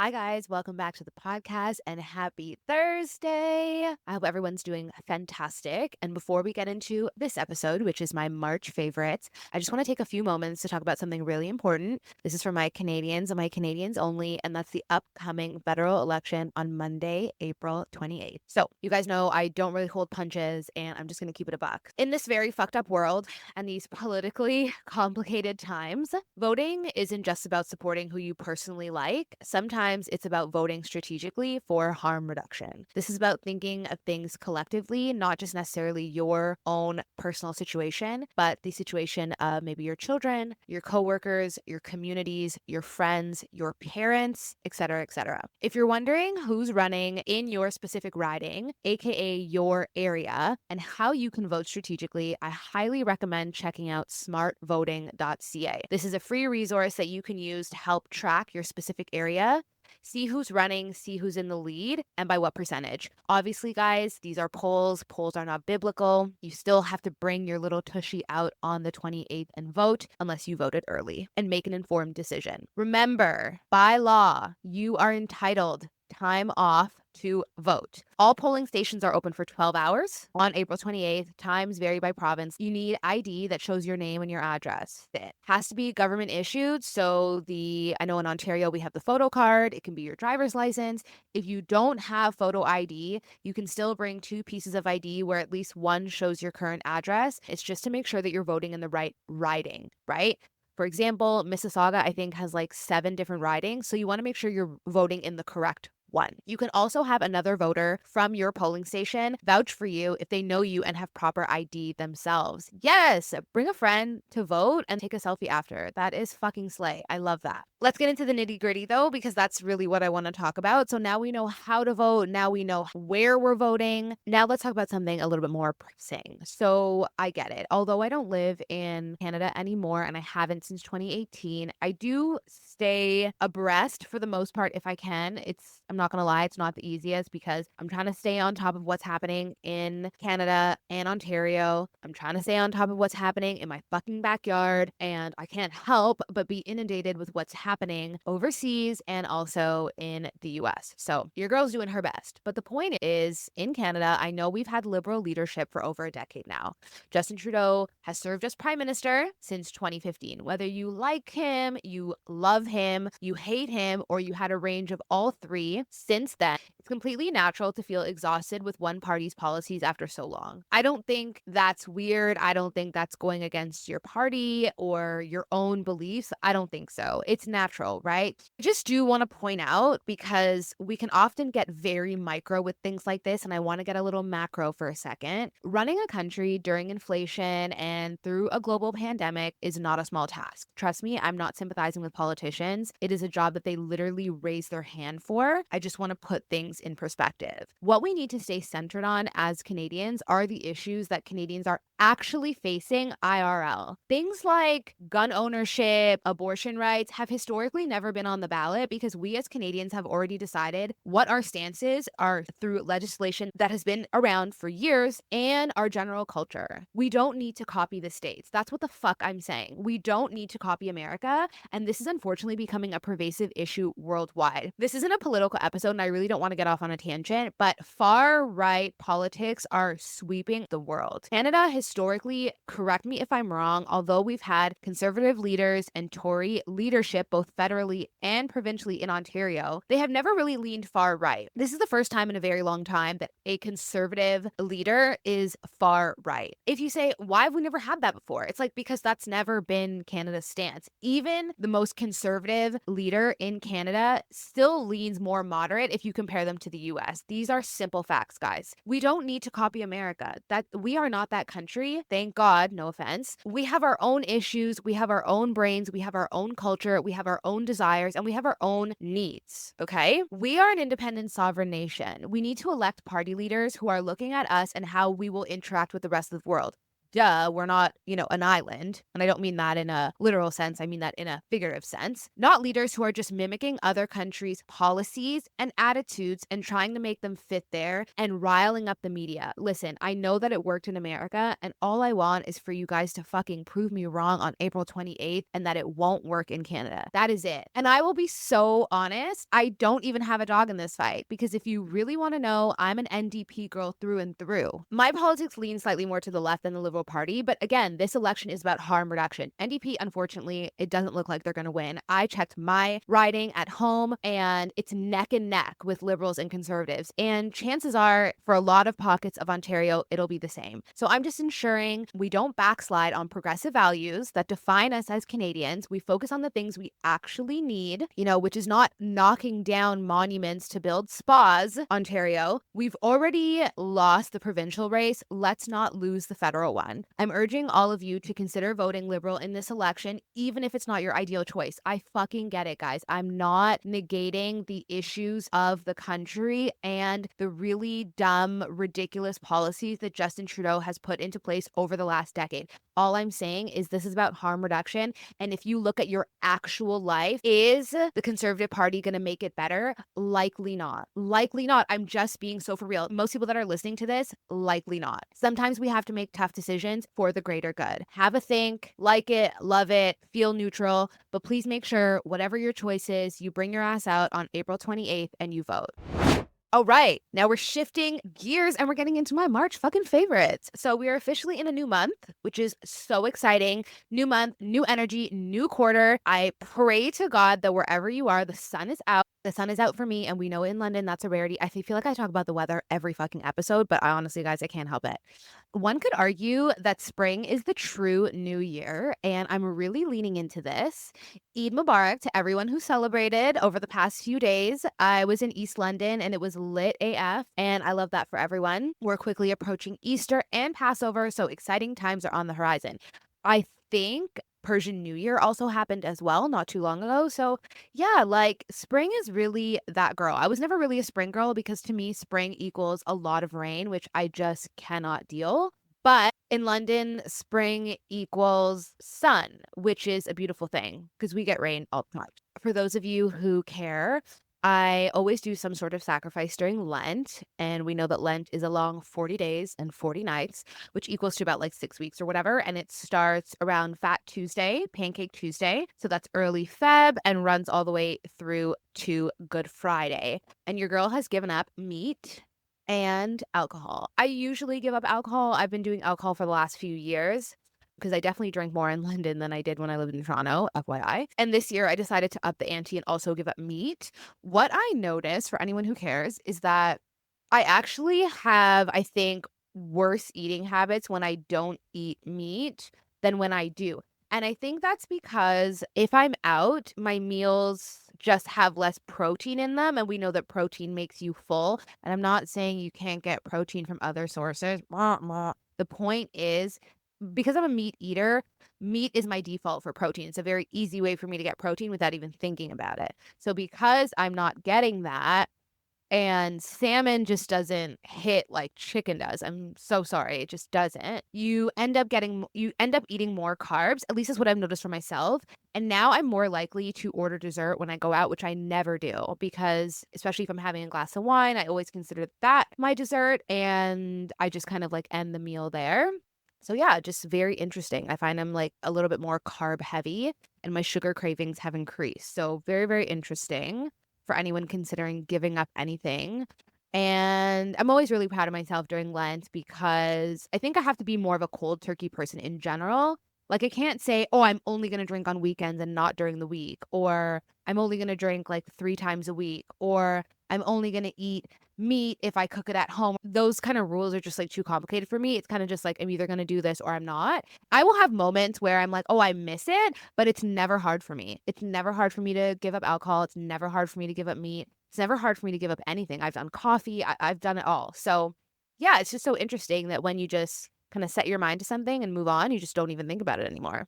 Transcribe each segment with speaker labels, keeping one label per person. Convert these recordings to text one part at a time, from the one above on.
Speaker 1: Hi, guys. Welcome back to the podcast and happy Thursday. I hope everyone's doing fantastic. And before we get into this episode, which is my March favorite, I just want to take a few moments to talk about something really important. This is for my Canadians and my Canadians only, and that's the upcoming federal election on Monday, April 28th. So, you guys know I don't really hold punches, and I'm just going to keep it a buck. In this very fucked up world and these politically complicated times, voting isn't just about supporting who you personally like. Sometimes it's about voting strategically for harm reduction. This is about thinking of things collectively, not just necessarily your own personal situation, but the situation of maybe your children, your coworkers, your communities, your friends, your parents, etc., etc. If you're wondering who's running in your specific riding, aka your area, and how you can vote strategically, I highly recommend checking out smartvoting.ca. This is a free resource that you can use to help track your specific area, see who's running, see who's in the lead, and by what percentage. Obviously, guys, these are polls. Polls are not biblical. You still have to bring your little tushy out on the 28th and vote unless you voted early and make an informed decision. Remember, by law, you are entitled time off to vote. All polling stations are open for 12 hours on April 28th. Times vary by province. You need ID that shows your name and your address. It has to be government issued. So I know in Ontario we have the photo card. It can be your driver's license. If you don't have photo ID, you can still bring two pieces of ID where at least one shows your current address. It's just to make sure that you're voting in the right riding, right? For example, Mississauga, I think, has like 7 different ridings. So you want to make sure you're voting in the correct one. You can also have another voter from your polling station vouch for you if they know you and have proper ID themselves. Yes, bring a friend to vote and take a selfie after. That is fucking slay. I love that. Let's get into the nitty gritty though, because that's really what I want to talk about. So now we know how to vote. Now we know where we're voting. Now let's talk about something a little bit more pressing. So I get it. Although I don't live in Canada anymore and I haven't since 2018, I do stay abreast for the most part if I can. I'm not gonna lie, it's not the easiest because I'm trying to stay on top of what's happening in Canada and Ontario. I'm trying to stay on top of what's happening in my fucking backyard, and I can't help but be inundated with what's happening overseas and also in the US. So your girl's doing her best. But the point is, in Canada, I know we've had liberal leadership for over a decade now. Justin Trudeau has served as prime minister since 2015. Whether you like him, you love him, you hate him, or you had a range of all three, since then, it's completely natural to feel exhausted with one party's policies after so long. I don't think that's weird. I don't think that's going against your party or your own beliefs. I don't think so. It's natural, right? I just do want to point out, because we can often get very micro with things like this, and I want to get a little macro for a second. Running a country during inflation and through a global pandemic is not a small task. Trust me, I'm not sympathizing with politicians. It is a job that they literally raise their hand for. I just want to put things in perspective. What we need to stay centered on as Canadians are the issues that Canadians are actually facing IRL. Things like gun ownership, abortion rights have historically never been on the ballot because we as Canadians have already decided what our stances are through legislation that has been around for years and our general culture. We don't need to copy the States. That's what the fuck I'm saying. We don't need to copy America, and this is unfortunately becoming a pervasive issue worldwide. This isn't a political episode, and I really don't want to get off on a tangent, but far-right politics are sweeping the world. Canada historically, correct me if I'm wrong, although we've had conservative leaders and Tory leadership both federally and provincially in Ontario, they have never really leaned far right. This is the first time in a very long time that a conservative leader is far right. If you say, why have we never had that before? It's like, because that's never been Canada's stance. Even the most conservative leader in Canada still leans more moderate if you compare them to the US. These are simple facts, guys. We don't need to copy America. That we are not that country. Thank God, no offense. We have our own issues, we have our own brains, we have our own culture, we have our own desires, and we have our own needs. Okay? We are an independent sovereign nation. We need to elect party leaders who are looking at us and how we will interact with the rest of the world. duh, we're not, an island. And I don't mean that in a literal sense. I mean that in a figurative sense. Not leaders who are just mimicking other countries' policies and attitudes and trying to make them fit there and riling up the media. Listen, I know that it worked in America, and all I want is for you guys to fucking prove me wrong on April 28th and that it won't work in Canada. That is it. And I will be so honest, I don't even have a dog in this fight because if you really want to know, I'm an NDP girl through and through. My politics lean slightly more to the left than the Liberal Party, but again, this election is about harm reduction. NDP, unfortunately, it doesn't look like they're going to win. I checked my riding at home and it's neck and neck with Liberals and Conservatives. And chances are, for a lot of pockets of Ontario, it'll be the same. So I'm just ensuring we don't backslide on progressive values that define us as Canadians. We focus on the things we actually need, which is not knocking down monuments to build spas, Ontario. We've already lost the provincial race. Let's not lose the federal one. I'm urging all of you to consider voting Liberal in this election, even if it's not your ideal choice. I fucking get it, guys. I'm not negating the issues of the country and the really dumb, ridiculous policies that Justin Trudeau has put into place over the last decade. All I'm saying is this is about harm reduction. And if you look at your actual life, is the Conservative Party going to make it better? Likely not. Likely not. I'm just being so for real. Most people that are listening to this, likely not. Sometimes we have to make tough decisions for the greater good. Have a think, like it, love it, feel neutral, but please make sure whatever your choice is, you bring your ass out on April 28th and you vote. All right, now we're shifting gears and we're getting into my March fucking favorites. So we are officially in a new month, which is so exciting. New month, new energy, new quarter. I pray to God that wherever you are, the sun is out. The sun is out for me, and we know in London that's a rarity. I feel like I talk about the weather every fucking episode, but I honestly, guys, I can't help it. One could argue that spring is the true new year, and I'm really leaning into this. Eid Mubarak to everyone who celebrated over the past few days. I was in East London and it was lit AF, and I love that for everyone. We're quickly approaching Easter and Passover, so exciting times are on the horizon. I think Persian New Year also happened as well not too long ago. So yeah, like spring is really that girl. I was never really a spring girl because to me, spring equals a lot of rain, which I just cannot deal. But in London, spring equals sun, which is a beautiful thing because we get rain all the time. For those of you who care, I always do some sort of sacrifice during Lent. And we know that Lent is a long 40 days and 40 nights, which equals to about like 6 weeks or whatever. And it starts around Fat Tuesday, Pancake Tuesday. So that's early Feb and runs all the way through to Good Friday. And your girl has given up meat and alcohol. I usually give up alcohol. I've been doing alcohol for the last few years because I definitely drank more in London than I did when I lived in Toronto, FYI. And this year I decided to up the ante and also give up meat. What I noticed, for anyone who cares, is that I actually have, I think, worse eating habits when I don't eat meat than when I do. And I think that's because if I'm out, my meals just have less protein in them. And we know that protein makes you full. And I'm not saying you can't get protein from other sources. The point is, because I'm a meat eater, meat is my default for protein. It's a very easy way for me to get protein without even thinking about it. So because I'm not getting that, and salmon just doesn't hit like chicken does. I'm so sorry. It just doesn't. You end up eating more carbs. At least that's what I've noticed for myself. And now I'm more likely to order dessert when I go out, which I never do because especially if I'm having a glass of wine, I always consider that my dessert and I just kind of like end the meal there. So yeah, just very interesting. I find I'm like a little bit more carb heavy and my sugar cravings have increased. So very, very interesting for anyone considering giving up anything. And I'm always really proud of myself during Lent because I think I have to be more of a cold turkey person in general. Like I can't say, oh, I'm only going to drink on weekends and not during the week, or I'm only going to drink like 3 times a week, or I'm only going to eat meat if I cook it at home. Those kind of rules are just like too complicated for me. It's kind of just like I'm either going to do this or I'm not. I will have moments where I'm like, oh, I miss it, but it's never hard for me. It's never hard for me to give up alcohol. It's never hard for me to give up meat. It's never hard for me to give up anything. I've done coffee. I've done it all. So yeah, it's just so interesting that when you just kind of set your mind to something and move on, you just don't even think about it anymore.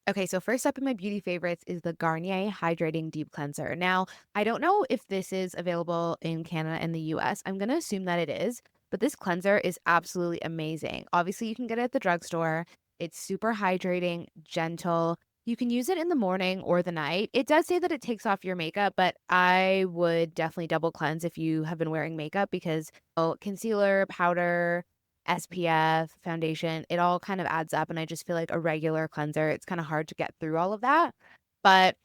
Speaker 1: Okay, so first up in my beauty favorites is the Garnier Hydrating Deep Cleanser. Now, I don't know if this is available in Canada and the US. I'm going to assume that it is. but this cleanser is absolutely amazing. Obviously, you can get it at the drugstore. It's super hydrating, gentle. You can use it in the morning or the night. It does say that it takes off your makeup, but I would definitely double cleanse if you have been wearing makeup because concealer, powder, SPF, foundation, it all kind of adds up. And I just feel like a regular cleanser, it's kind of hard to get through all of that. But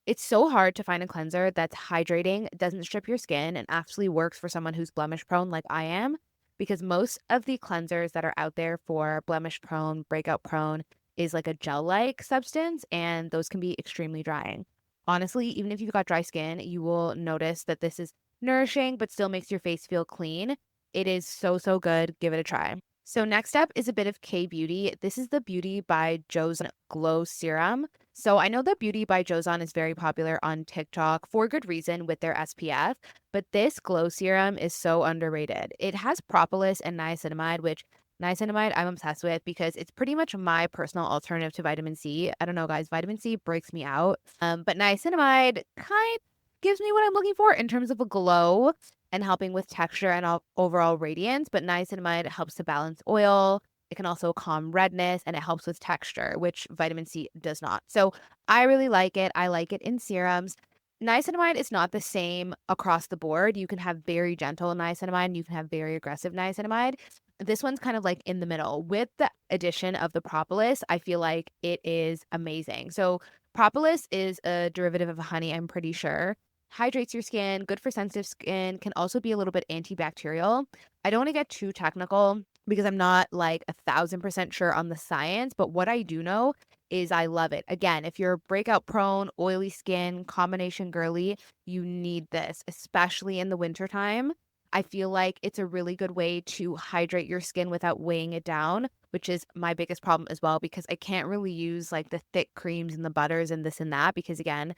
Speaker 1: it's so hard to find a cleanser that's hydrating, doesn't strip your skin, and actually works for someone who's blemish prone like I am. Because most of the cleansers that are out there for blemish prone, breakout prone is like a gel like substance, and those can be extremely drying. Honestly, even if you've got dry skin, you will notice that this is nourishing but still makes your face feel clean. It is so, so good. Give it a try. So, next up is a bit of K Beauty. This is the Beauty by Joseon Glow Serum. So I know that Beauty by Joseon is very popular on TikTok for good reason with their SPF, but this glow serum is so underrated. It has propolis and niacinamide, which niacinamide I'm obsessed with because it's pretty much my personal alternative to vitamin C. I don't know, guys, vitamin C breaks me out. But niacinamide kind gives me what I'm looking for in terms of a glow and helping with texture and overall radiance. But niacinamide helps to balance oil. It can also calm redness and it helps with texture, which vitamin C does not. So I really like it. I like it in serums. Niacinamide is not the same across the board. You can have very gentle niacinamide and you can have very aggressive niacinamide. This one's kind of like in the middle. With the addition of the propolis, I feel like it is amazing. So propolis is a derivative of honey, I'm pretty sure. Hydrates your skin, good for sensitive skin, can also be a little bit antibacterial. I don't want to get too technical because I'm not like 1,000% sure on the science, but what I do know is I love it. Again, if you're breakout prone, oily skin, combination girly, you need this, especially in the wintertime. I feel like it's a really good way to hydrate your skin without weighing it down, which is my biggest problem as well, because I can't really use like the thick creams and the butters and this and that because, again,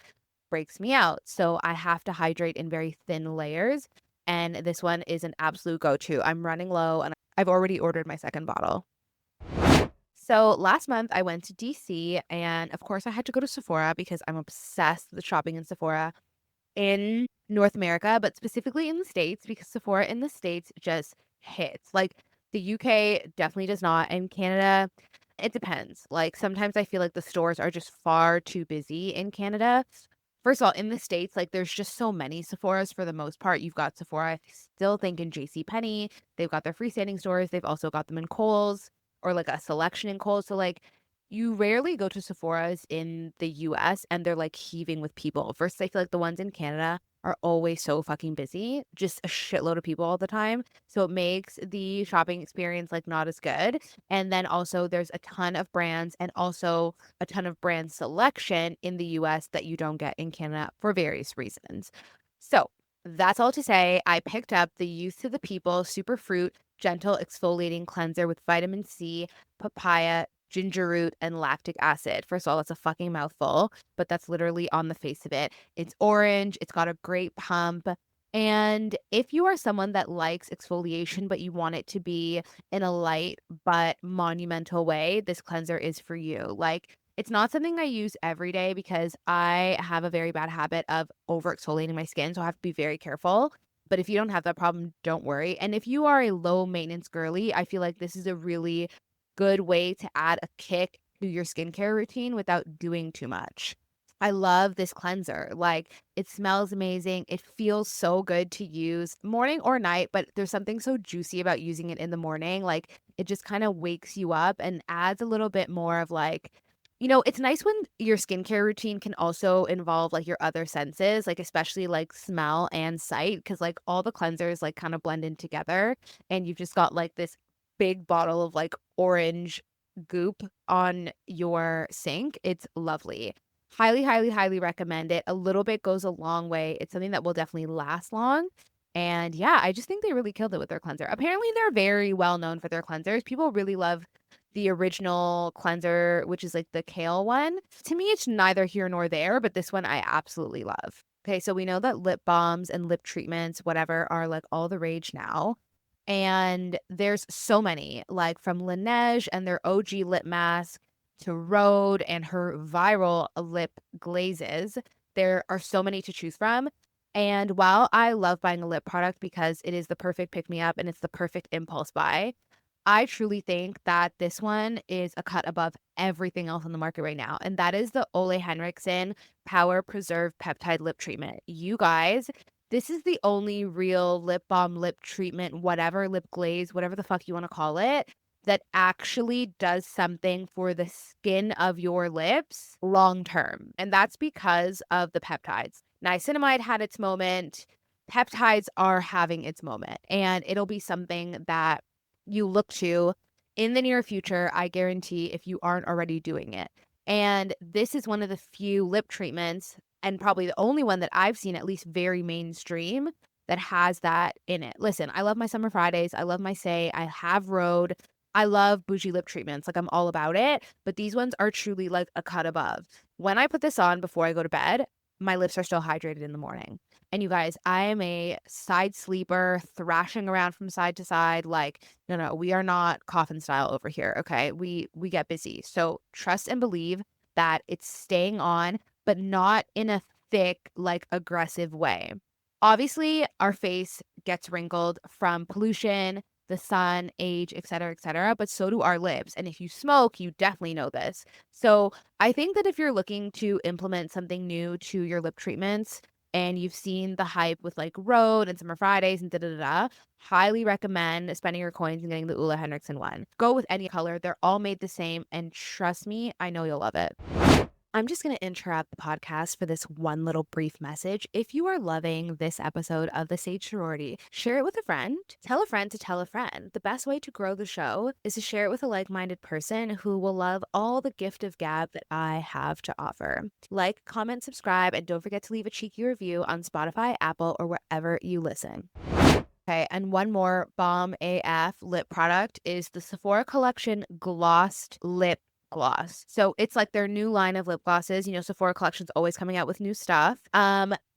Speaker 1: breaks me out. So I have to hydrate in very thin layers. And this one is an absolute go to. I'm running low and I've already ordered my second bottle. So last month I went to DC and of course I had to go to Sephora because I'm obsessed with shopping in Sephora in North America, but specifically in the States because Sephora in the States just hits. Like the UK definitely does not. And Canada, it depends. Like sometimes I feel like the stores are just far too busy in Canada. First of all, in the States, like there's just so many Sephoras for the most part. You've got Sephora, I still think in JCPenney. They've got their freestanding stores. They've also got them in Kohl's or like a selection in Kohl's. So like you rarely go to Sephora's in the US and they're like heaving with people. Versus I feel like the ones in Canada are always so fucking busy, just a shitload of people all the time. So it makes the shopping experience like not as good. And then also there's a ton of brands and also a ton of brand selection in the US that you don't get in Canada for various reasons. So that's all to say. I picked up the Youth to the People Super Fruit Gentle Exfoliating Cleanser with vitamin C, papaya, ginger root, and lactic acid. First of all, that's a fucking mouthful, but that's literally on the face of it. It's orange, it's got a great pump. And if you are someone that likes exfoliation, but you want it to be in a light but monumental way, this cleanser is for you. Like, it's not something I use every day because I have a very bad habit of over exfoliating my skin. So I have to be very careful. But if you don't have that problem, don't worry. And if you are a low maintenance girly, I feel like this is a really good way to add a kick to your skincare routine without doing too much. I love this cleanser. Like, it smells amazing. It feels so good to use morning or night, but there's something so juicy about using it in the morning. Like, it just kind of wakes you up and adds a little bit more of like, it's nice when your skincare routine can also involve like your other senses, like especially like smell and sight, because like all the cleansers like kind of blend in together and you've just got like this big bottle of like orange goop on your sink. It's lovely. Highly, highly, highly recommend it. A little bit goes a long way. It's something that will definitely last long. And yeah, I just think they really killed it with their cleanser. Apparently, they're very well known for their cleansers. People really love the original cleanser, which is like the kale one. To me, it's neither here nor there, but this one I absolutely love. Okay, so we know that lip balms and lip treatments, whatever, are like all the rage now. And there's so many, like from Laneige and their OG lip mask to Rhode and her viral lip glazes. There are so many to choose from. And while I love buying a lip product because it is the perfect pick me up and it's the perfect impulse buy, I truly think that this one is a cut above everything else on the market right now. And that is the Ole Henriksen Power Preserve Peptide Lip Treatment. You guys, this is the only real lip balm, lip treatment, whatever, lip glaze, whatever the fuck you want to call it, that actually does something for the skin of your lips long term. And that's because of the peptides. Niacinamide had its moment. Peptides are having its moment. And it'll be something that you look to in the near future, I guarantee, if you aren't already doing it. And this is one of the few lip treatments, and probably the only one that I've seen, at least very mainstream, that has that in it. Listen, I love my Summer Fridays. I love my Say. I have Rhode. I love bougie lip treatments. Like, I'm all about it. But these ones are truly like a cut above. When I put this on before I go to bed, my lips are still hydrated in the morning. And you guys, I am a side sleeper, thrashing around from side to side. Like, no, we are not coffin style over here. Okay. We get busy. So trust and believe that it's staying on, but not in a thick, like aggressive way. Obviously, our face gets wrinkled from pollution, the sun, age, et cetera, but so do our lips. And if you smoke, you definitely know this. So I think that if you're looking to implement something new to your lip treatments, and you've seen the hype with like Rhode and Summer Fridays and highly recommend spending your coins and getting the Ula Henriksen one. Go with any color. They're all made the same. And trust me, I know you'll love it. I'm just going to interrupt the podcast for this one little brief message. If you are loving this episode of the Sage Sorority, share it with a friend. Tell a friend to tell a friend. The best way to grow the show is to share it with a like-minded person who will love all the gift of gab that I have to offer. Like, comment, subscribe, and don't forget to leave a cheeky review on Spotify, Apple, or wherever you listen. Okay, and one more bomb AF lip product is the Sephora Collection Glossed Lip Gloss. So it's like their new line of lip glosses. You know, Sephora Collection's always coming out with new stuff.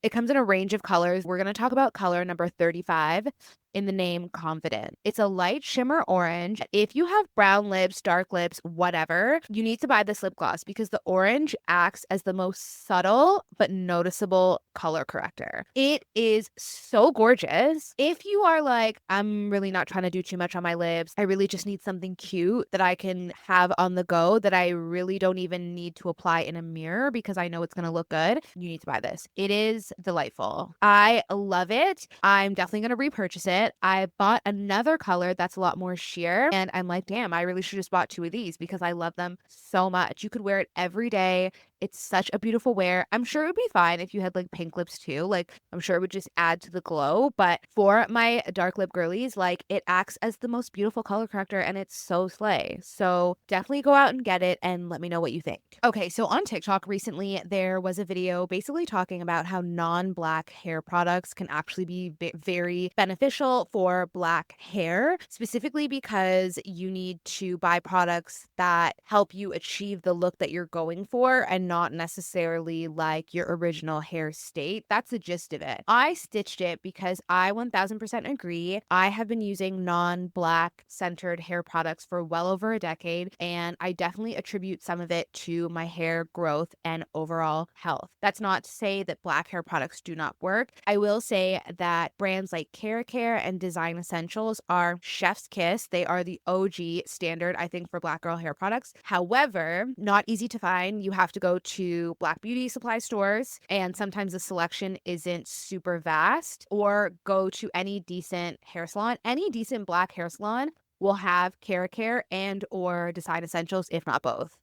Speaker 1: It comes in a range of colors. We're going to talk about color number 35 in the name Confident. It's a light shimmer orange. If you have brown lips, dark lips, whatever, you need to buy this lip gloss because the orange acts as the most subtle but noticeable color corrector. It is so gorgeous. If you are like, I'm really not trying to do too much on my lips, I really just need something cute that I can have on the go that I really don't even need to apply in a mirror because I know it's going to look good, you need to buy this. It is delightful. I love it. I'm definitely going to repurchase it. I bought another color that's a lot more sheer, and I'm like, damn, I really should just bought two of these because I love them so much. You could wear it every day. It's such a beautiful wear. I'm sure it would be fine if you had like pink lips too. Like, I'm sure it would just add to the glow. But for my dark lip girlies, like, it acts as the most beautiful color corrector and it's so slay. So definitely go out and get it and let me know what you think. Okay, so on TikTok recently, there was a video basically talking about how non-black hair products can actually be very beneficial for black hair, specifically because you need to buy products that help you achieve the look that you're going for and not necessarily like your original hair state. That's the gist of it. I stitched it because I 1000% agree. I have been using non-black centered hair products for well over a decade, and I definitely attribute some of it to my hair growth and overall health. That's not to say that black hair products do not work. I will say that brands like Kerastase and Design Essentials are chef's kiss. They are the OG standard, I think, for black girl hair products. However, not easy to find. You have to go to black beauty supply stores, and sometimes the selection isn't super vast, or go to any decent hair salon. Any decent black hair salon will have Kerastase and or Design Essentials, if not both.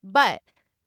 Speaker 1: But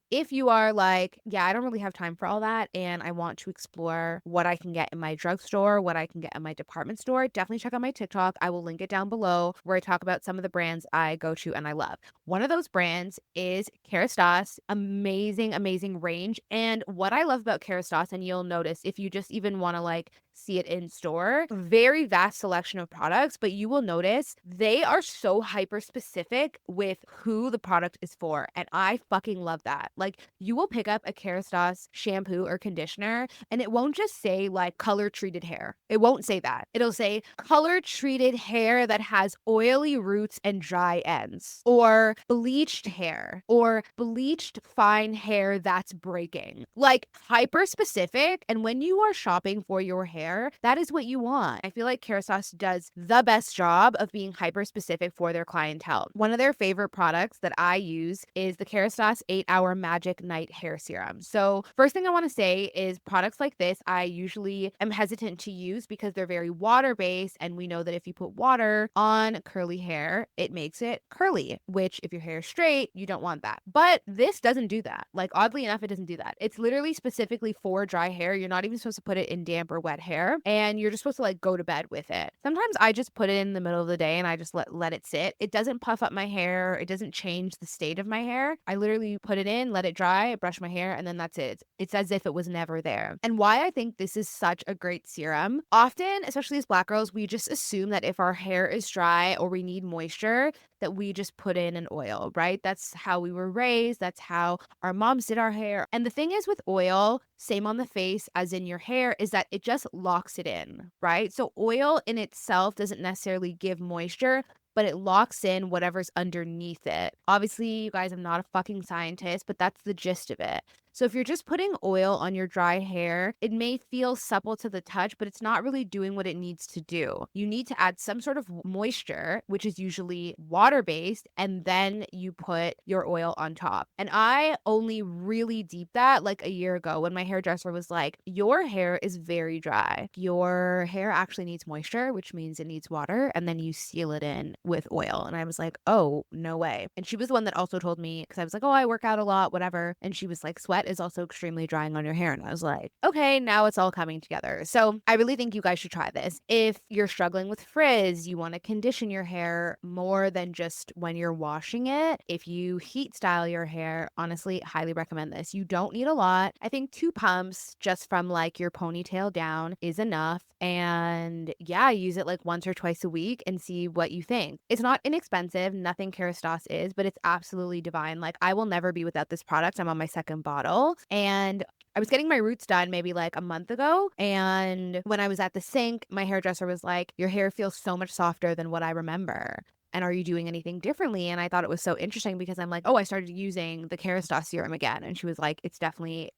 Speaker 1: if you are like, yeah, I don't really have time for all that, and I want to explore what I can get in my drugstore, what I can get in my department store, definitely check out my TikTok. I will link it down below where I talk about some of the brands I go to and I love. One of those brands is Kerastase. Amazing, amazing range. And what I love about Kerastase, and you'll notice if you just even want to like see it in store. Very vast selection of products, but you will notice they are so hyper specific with who the product is for. And I fucking love that. Like, you will pick up a Kerastase shampoo or conditioner and it won't just say like color treated hair. It won't say that. It'll say color treated hair that has oily roots and dry ends, or bleached hair, or bleached fine hair that's breaking. Like, hyper specific. And when you are shopping for your hair, that is what you want. I feel like Kerastase does the best job of being hyper specific for their clientele. One of their favorite products that I use is the Kerastase 8-Hour Magic Night Hair Serum. So first thing I want to say is products like this, I usually am hesitant to use because they're very water-based, and we know that if you put water on curly hair, it makes it curly, which if your hair is straight, you don't want that. But this doesn't do that. Like, oddly enough, it doesn't do that. It's literally specifically for dry hair. You're not even supposed to put it in damp or wet hair, and you're just supposed to like go to bed with it. Sometimes I just put it in the middle of the day and I just let it sit. It doesn't puff up my hair. It doesn't change the state of my hair. I literally put it in, let it dry, brush my hair, and then that's it. It's as if it was never there. And why I think this is such a great serum, often, especially as Black girls, we just assume that if our hair is dry or we need moisture, that we just put in an oil, right? That's how we were raised. That's how our moms did our hair. And the thing is with oil, same on the face as in your hair, is that it just locks it in, right? So oil in itself doesn't necessarily give moisture, but it locks in whatever's underneath it. Obviously, you guys, I'm not a fucking scientist, but that's the gist of it. So if you're just putting oil on your dry hair, it may feel supple to the touch, but it's not really doing what it needs to do. You need to add some sort of moisture, which is usually water-based, and then you put your oil on top. And I only really deep that like a year ago when my hairdresser was like, your hair is very dry. Your hair actually needs moisture, which means it needs water, and then you seal it in with oil. And I was like, oh, no way. And she was the one that also told me, because I was like, oh, I work out a lot, whatever. And she was like, sweat is also extremely drying on your hair. And I was like, okay, now it's all coming together. So I really think you guys should try this. If you're struggling with frizz, you want to condition your hair more than just when you're washing it. If you heat style your hair, honestly, highly recommend this. You don't need a lot. I think 2 pumps just from like your ponytail down is enough. And yeah, use it like once or twice a week and see what you think. It's not inexpensive. Nothing Kerastase is, but it's absolutely divine. Like, I will never be without this product. I'm on my second bottle. And I was getting my roots done maybe like a month ago. And when I was at the sink, my hairdresser was like, your hair feels so much softer than what I remember. And are you doing anything differently? And I thought it was so interesting because I'm like, oh, I started using the Kerastase serum again. And she was like, it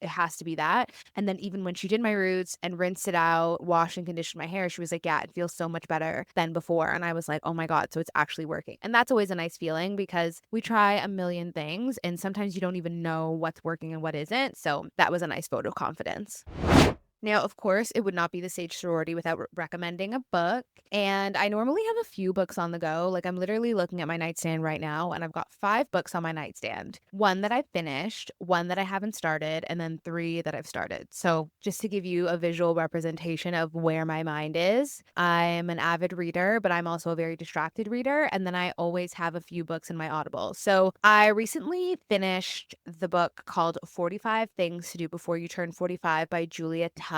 Speaker 1: has to be that. And then even when she did my roots and rinsed it out, washed and conditioned my hair, she was like, yeah, it feels so much better than before. And I was like, oh my God, so it's actually working. And that's always a nice feeling because we try a million things and sometimes you don't even know what's working and what isn't. So that was a nice vote of confidence. Now, of course, it would not be the Sage Sorority without recommending a book. And I normally have a few books on the go. Like, I'm literally looking at my nightstand right now, and I've got 5 books on my nightstand. 1 that I've finished, 1 that I haven't started, and then 3 that I've started. So just to give you a visual representation of where my mind is, I'm an avid reader, but I'm also a very distracted reader. And then I always have a few books in my Audible. So I recently finished the book called 45 Things to Do Before You Turn 45 by Julia Tuffs.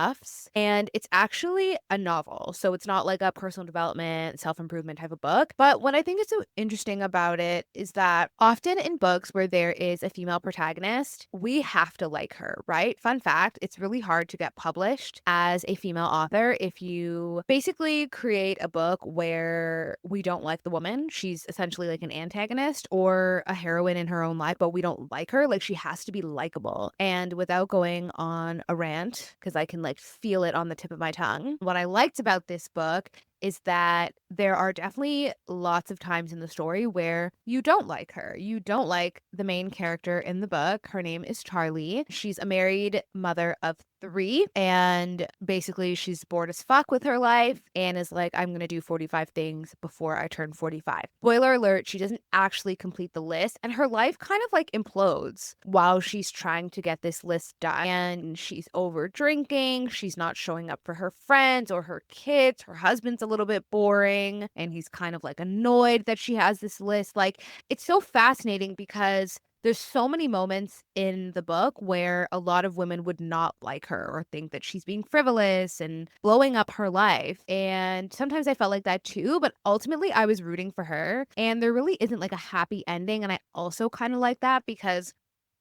Speaker 1: And it's actually a novel. So it's not like a personal development, self-improvement type of book. But what I think is so interesting about it is that often in books where there is a female protagonist, we have to like her, right? Fun fact, it's really hard to get published as a female author if you basically create a book where we don't like the woman. She's essentially like an antagonist or a heroine in her own life, but we don't like her. Like, she has to be likable. And without going on a rant, because I can like feel it on the tip of my tongue, what I liked about this book is that there are definitely lots of times in the story where you don't like her. You don't like the main character in the book. Her name is Charlie. She's a married mother of 3, and basically she's bored as fuck with her life and is like, I'm gonna do 45 things before I turn 45. Spoiler alert, she doesn't actually complete the list, and her life kind of like implodes while she's trying to get this list done. And she's over drinking, she's not showing up for her friends or her kids, her husband's a little bit boring, and he's kind of like annoyed that she has this list. Like, it's so fascinating because There's so many moments in the book where a lot of women would not like her or think that she's being frivolous and blowing up her life. And sometimes I felt like that too, but ultimately I was rooting for her. And there really isn't like a happy ending. And I also kind of like that because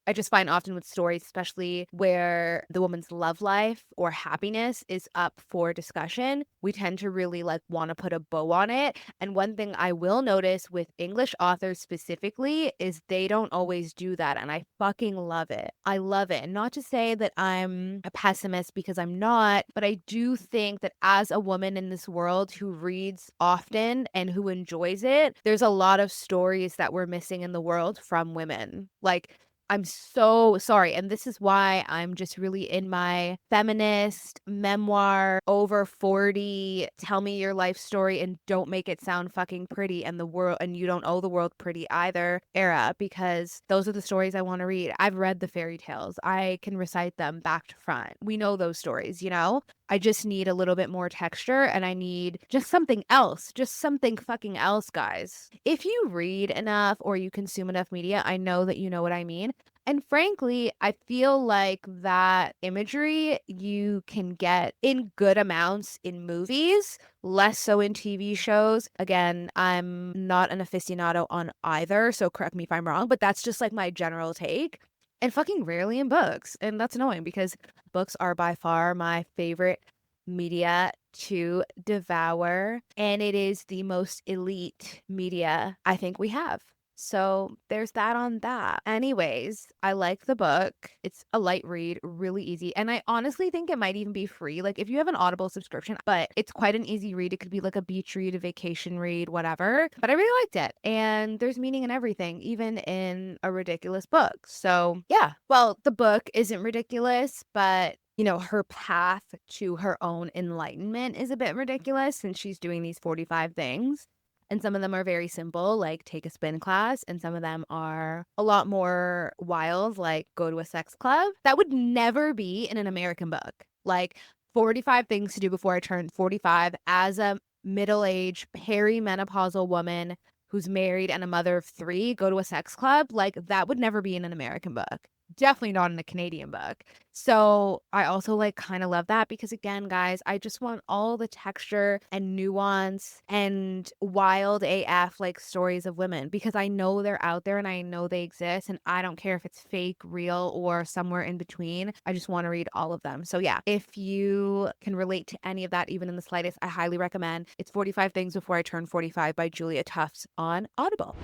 Speaker 1: I just find often with stories, especially where the woman's love life or happiness is up for discussion, we tend to really like want to put a bow on it. And one thing I will notice with English authors specifically is they don't always do that. And I fucking love it. I love it. And not to say that I'm a pessimist because I'm not, but I do think that as a woman in this world who reads often and who enjoys it, there's a lot of stories that we're missing in the world from women. Like, I'm so sorry. And this is why I'm just really in my feminist memoir, over 40, tell me your life story and don't make it sound fucking pretty and the world, and you don't owe the world pretty either era, because those are the stories I want to read. I've read the fairy tales. I can recite them back to front. We know those stories, you know? I just need a little bit more texture and I need just something else, just something fucking else, guys. If you read enough or you consume enough media, I know that you know what I mean. And frankly, I feel like that imagery you can get in good amounts in movies, less so in TV shows. Again, I'm not an aficionado on either, so correct me if I'm wrong, but that's just like my general take. And fucking rarely in books. And that's annoying because books are by far my favorite media to devour, and it is the most elite media I think we have. So there's that on that. Anyways, I like the book. It's a light read, really easy. And I honestly think it might even be free. Like if you have an Audible subscription, but it's quite an easy read. It could be like a beach read, a vacation read, whatever. But I really liked it. And there's meaning in everything, even in a ridiculous book. So yeah, well, the book isn't ridiculous, but you know, her path to her own enlightenment is a bit ridiculous since she's doing these 45 things. And some of them are very simple, like take a spin class, and some of them are a lot more wild, like go to a sex club. That would never be in an American book. Like 45 things to do before I turn 45 as a middle-aged perimenopausal woman who's married and a mother of three, go to a sex club. Like that would never be in an American book. Definitely not in a Canadian book. So I also like kind of love that because again, guys, I just want all the texture and nuance and wild AF like stories of women because I know they're out there and I know they exist and I don't care if it's fake, real, or somewhere in between. I just want to read all of them. So yeah, if you can relate to any of that, even in the slightest, I highly recommend. It's 45 Things Before I Turn 45 by Julia Tuffs on Audible.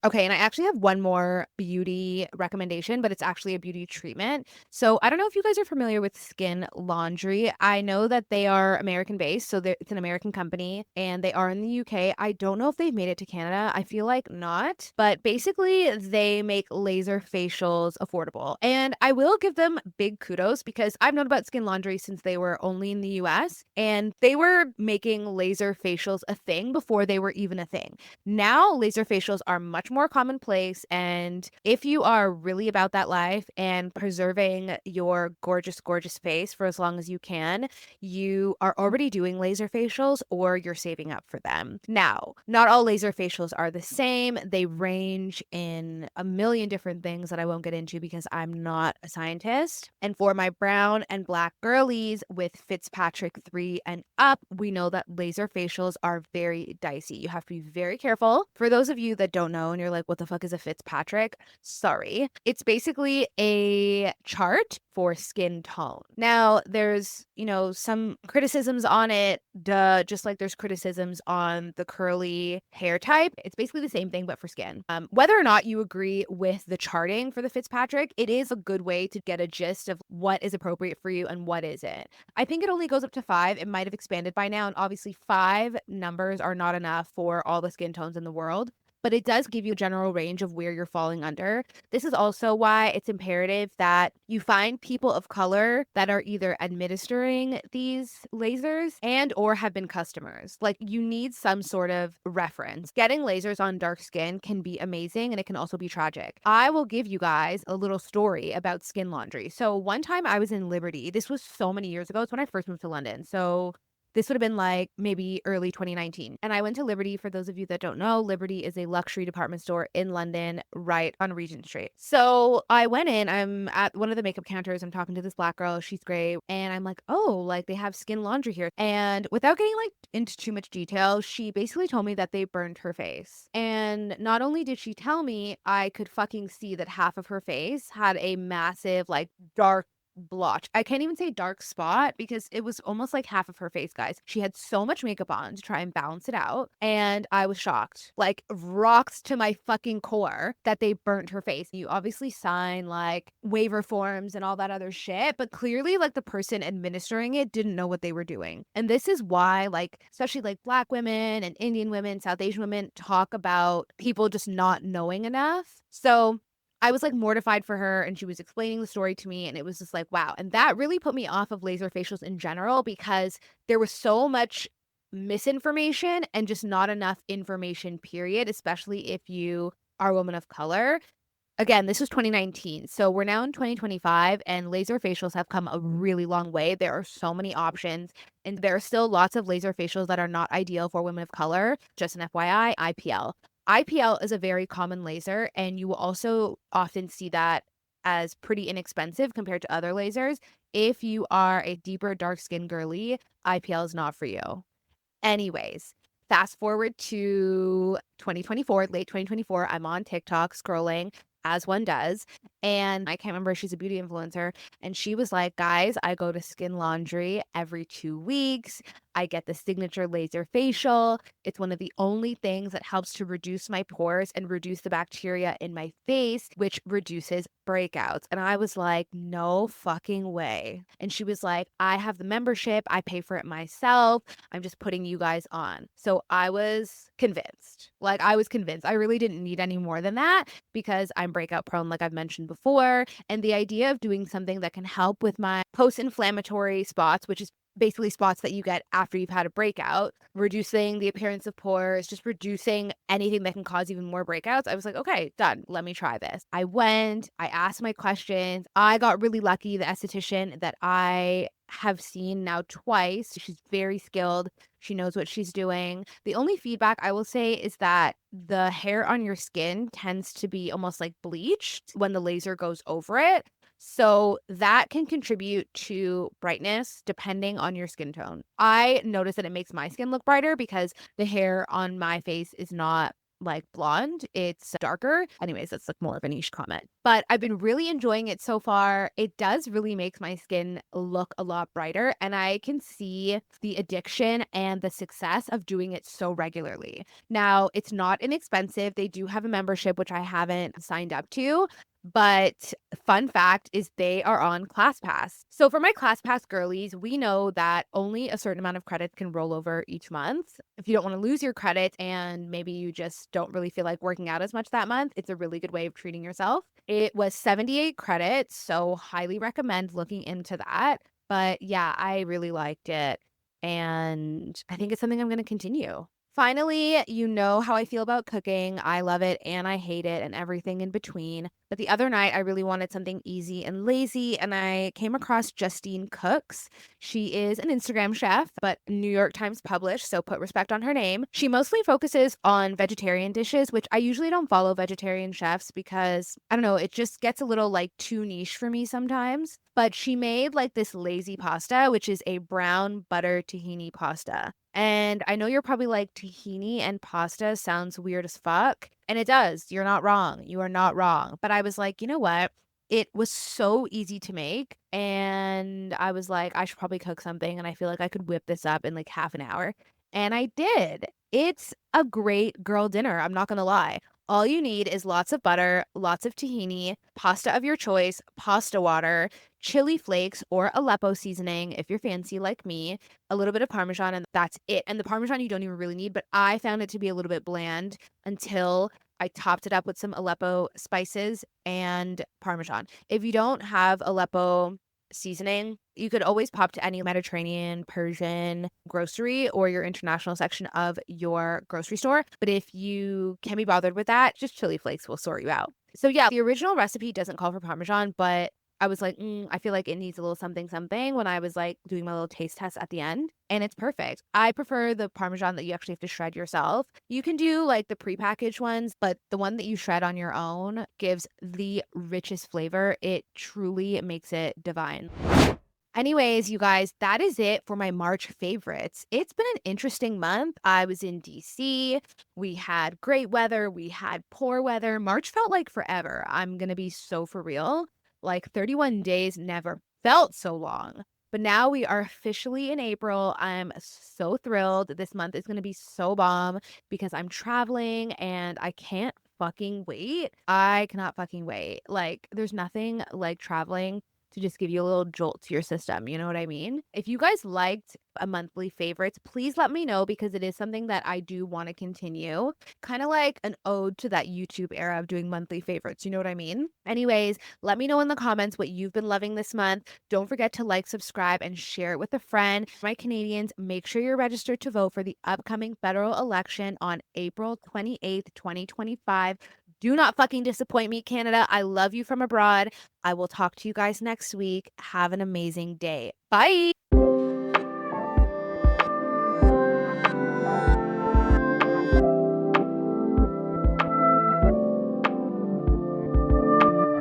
Speaker 1: Okay, and I actually have one more beauty recommendation, but it's actually a beauty treatment. So I don't know if you guys are familiar with Skin Laundry. I know that they are American based, so it's an American company and they are in the UK. I don't know if they've made it to Canada. I feel like not, but basically they make laser facials affordable. And I will give them big kudos because I've known about Skin Laundry since they were only in the US and they were making laser facials a thing before they were even a thing. Now, laser facials are much more commonplace. And if you are really about that life and preserving your gorgeous, gorgeous face for as long as you can, you are already doing laser facials or you're saving up for them. Now, not all laser facials are the same. They range in a million different things that I won't get into because I'm not a scientist. And for my brown and black girlies with Fitzpatrick 3 and up, we know that laser facials are very dicey. You have to be very careful. For those of you that don't know and you're like, what the fuck is a Fitzpatrick? Sorry. It's basically a chart for skin tone. Now, there's, you know, some criticisms on it, duh, just like there's criticisms on the curly hair type. It's basically the same thing, but for skin. Whether or not you agree with the charting for the Fitzpatrick, it is a good way to get a gist of what is appropriate for you and what isn't. I think it only goes up to 5. It might have expanded by now. And obviously 5 numbers are not enough for all the skin tones in the world, but it does give you a general range of where you're falling under. This is also why it's imperative that you find people of color that are either administering these lasers and or have been customers. Like you need some sort of reference. Getting lasers on dark skin can be amazing and it can also be tragic. I will give you guys a little story about Skin Laundry. So one time I was in Liberty. This was so many years ago. It's when I first moved to London. So This would have been like maybe early 2019. And I went to Liberty. For those of you that don't know, Liberty is a luxury department store in London, right on Regent Street. So I went in, I'm at one of the makeup counters. I'm talking to this black girl. She's great. And I'm like, oh, like they have skin laundry here. And without getting like into too much detail, she basically told me that they burned her face. And not only did she tell me, I could fucking see that half of her face had a massive, like, dark blotch. I can't even say dark spot because it was almost like half of her face, guys. She had so much makeup on to try and balance it out. And I was shocked, like rocks to my fucking core that they burnt her face. You obviously sign like waiver forms and all that other shit, but clearly like the person administering it didn't know what they were doing. And this is why, like, especially like Black women and Indian women, South Asian women talk about people just not knowing enough. So I was like mortified for her, and she was explaining the story to me, and it was just like, wow. And that really put me off of laser facials in general because there was so much misinformation and just not enough information, period, especially if you are a woman of color. Again, this was 2019. So we're now in 2025 and laser facials have come a really long way. There are so many options and there are still lots of laser facials that are not ideal for women of color. Just an FYI, IPL. IPL is a very common laser and you will also often see that as pretty inexpensive compared to other lasers. If you are a deeper dark skin girly, IPL is not for you. Anyways, fast forward to 2024, late 2024, I'm on TikTok scrolling as one does. And I can't remember, she's a beauty influencer. And she was like, guys, I go to Skin Laundry every 2 weeks. I get the signature laser facial. It's one of the only things that helps to reduce my pores and reduce the bacteria in my face, which reduces breakouts. And I was like, no fucking way. And she was like, I have the membership. I pay for it myself. I'm just putting you guys on. So I was convinced. Like, I was convinced. I really didn't need any more than that because I'm breakout prone, like I've mentioned before. And the idea of doing something that can help with my post-inflammatory spots, which is basically spots that you get after you've had a breakout, reducing the appearance of pores, just reducing anything that can cause even more breakouts. I was like, okay, done. Let me try this. I went, I asked my questions. I got really lucky. The esthetician that I have seen now twice, she's very skilled. She knows what she's doing. The only feedback I will say is that the hair on your skin tends to be almost like bleached when the laser goes over it. So that can contribute to brightness depending on your skin tone. I notice that it makes my skin look brighter because the hair on my face is not like blonde, it's darker. Anyways, that's like more of a niche comment. But I've been really enjoying it so far. It does really make my skin look a lot brighter, and I can see the addiction and the success of doing it so regularly. Now, it's not inexpensive. They do have a membership, which I haven't signed up to. But fun fact is they are on ClassPass. So for my ClassPass girlies, we know that only a certain amount of credits can roll over each month. If you don't want to lose your credits and maybe you just don't really feel like working out as much that month, it's a really good way of treating yourself. It was 78 credits, so highly recommend looking into that. But yeah, I really liked it. And I think it's something I'm going to continue. Finally, you know how I feel about cooking. I love it and I hate it and everything in between. But the other night, I really wanted something easy and lazy, and I came across Justine Cooks. She is an Instagram chef, but New York Times published, so put respect on her name. She mostly focuses on vegetarian dishes, which I usually don't follow vegetarian chefs because, I don't know, it just gets a little like too niche for me sometimes. But she made like this lazy pasta, which is a brown butter tahini pasta. And I know you're probably like, tahini and pasta sounds weird as fuck. And it does. You're not wrong. You are not wrong. But I was like, you know what? It was so easy to make. And I was like, I should probably cook something. And I feel like I could whip this up in like half an hour. And I did. It's a great girl dinner. I'm not going to lie. All you need is lots of butter, lots of tahini, pasta of your choice, pasta water, chili flakes or Aleppo seasoning if you're fancy like me, a little bit of Parmesan, and that's it. And the Parmesan you don't even really need, but I found it to be a little bit bland until I topped it up with some Aleppo spices and Parmesan. If you don't have Aleppo seasoning, you could always pop to any Mediterranean, Persian grocery or your international section of your grocery store. But if you can't be bothered with that, just chili flakes will sort you out. So yeah, the original recipe doesn't call for Parmesan, but I was like, I feel like it needs a little something, something when I was like doing my little taste test at the end. And it's perfect. I prefer the Parmesan that you actually have to shred yourself. You can do like the prepackaged ones, but the one that you shred on your own gives the richest flavor. It truly makes it divine. Anyways, you guys, that is it for my March favorites. It's been an interesting month. I was in DC. We had great weather. We had poor weather. March felt like forever. I'm going to be so for real. Like 31 days never felt so long. But now we are officially in April. I'm so thrilled. This month is going to be so bomb because I'm traveling and I can't fucking wait. I cannot fucking wait. Like, there's nothing like traveling to just give you a little jolt to your system. You know what I mean? If you guys liked a monthly favorites, please let me know because it is something that I do want to continue. Kind of like an ode to that YouTube era of doing monthly favorites. You know what I mean? Anyways, let me know in the comments what you've been loving this month. Don't forget to like, subscribe, and share it with a friend. My Canadians, make sure you're registered to vote for the upcoming federal election on April 28th, 2025. Do not fucking disappoint me, Canada. I love you from abroad. I will talk to you guys next week. Have an amazing day. Bye.